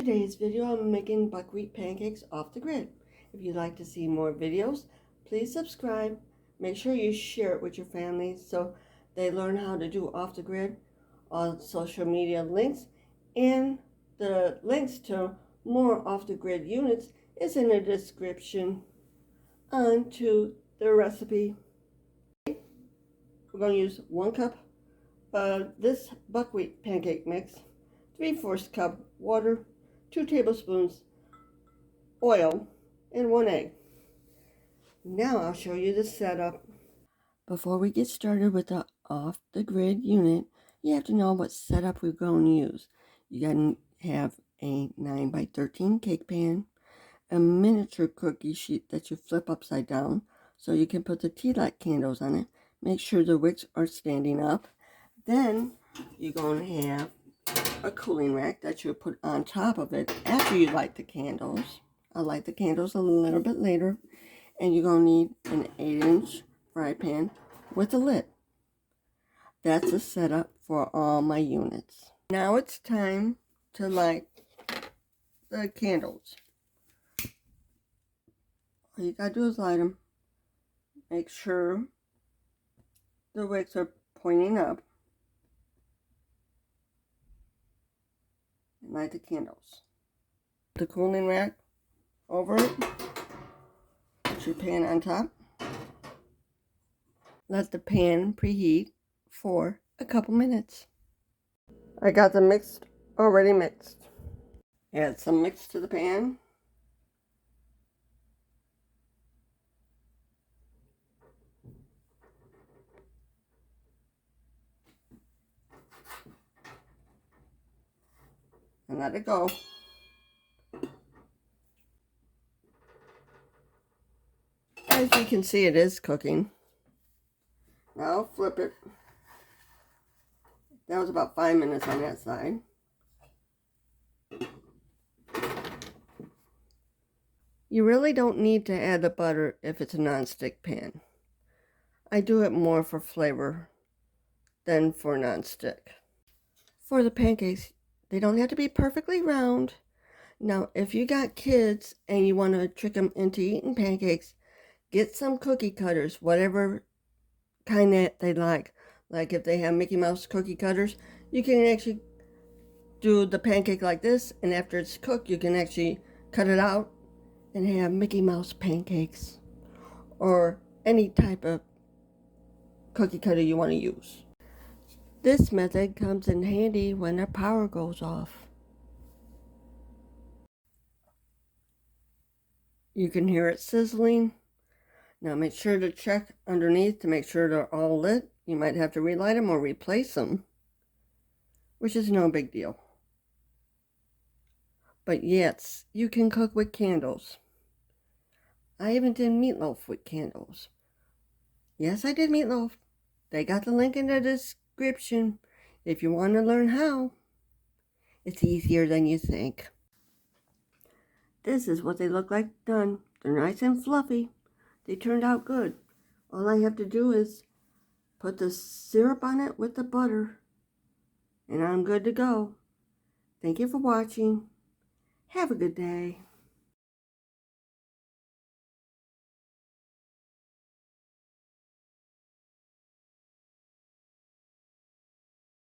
In today's video, I'm making buckwheat pancakes off the grid. If you'd like to see more videos, please subscribe. Make sure you share it with your family so they learn how to do off the grid. All social media links and the links to more off the grid units is in the description. On to the recipe. We're going to use 1 cup of this buckwheat pancake mix, 3/4 cup water, 2 tablespoons oil, and 1 egg. Now I'll show you the setup. Before we get started with the off-the-grid unit, you have to know what setup we're going to use. You got to have a 9x13 cake pan, a miniature cookie sheet that you flip upside down so you can put the tea light candles on it. Make sure the wicks are standing up. Then you're going to have a cooling rack that you put on top of it after you light the candles. I'll light the candles a little bit later. And you're going to need an 8-inch fry pan with a lid. That's a setup for all my units. Now it's time to light the candles. All you gotta do is light them. Make sure the wicks are pointing up. And light the candles. The cooling rack over it. Put your pan on top. Let the pan preheat for a couple minutes. I got the mix already mixed. Add some mix to the pan. And let it go. As you can see, it is cooking. Now flip it. That was about 5 minutes on that side. You really don't need to add the butter if it's a non-stick pan. I do it more for flavor than for non-stick. For the pancakes, they don't have to be perfectly round. Now, if you got kids and you want to trick them into eating pancakes, get some cookie cutters, whatever kind that they like. Like if they have Mickey Mouse cookie cutters, you can actually do the pancake like this, and after it's cooked, you can actually cut it out and have Mickey Mouse pancakes or any type of cookie cutter you want to use. This method comes in handy when the power goes off. You can hear it sizzling. Now make sure to check underneath to make sure they're all lit. You might have to relight them or replace them, which is no big deal. But yes, you can cook with candles. I even did meatloaf with candles. Yes, I did meatloaf. They got the link in the description if you want to learn how. It's easier than you think. This is what they look like done. They're nice and fluffy. They turned out good. All I have to do is put the syrup on it with the butter, and I'm good to go. Thank you for watching. Have a good day.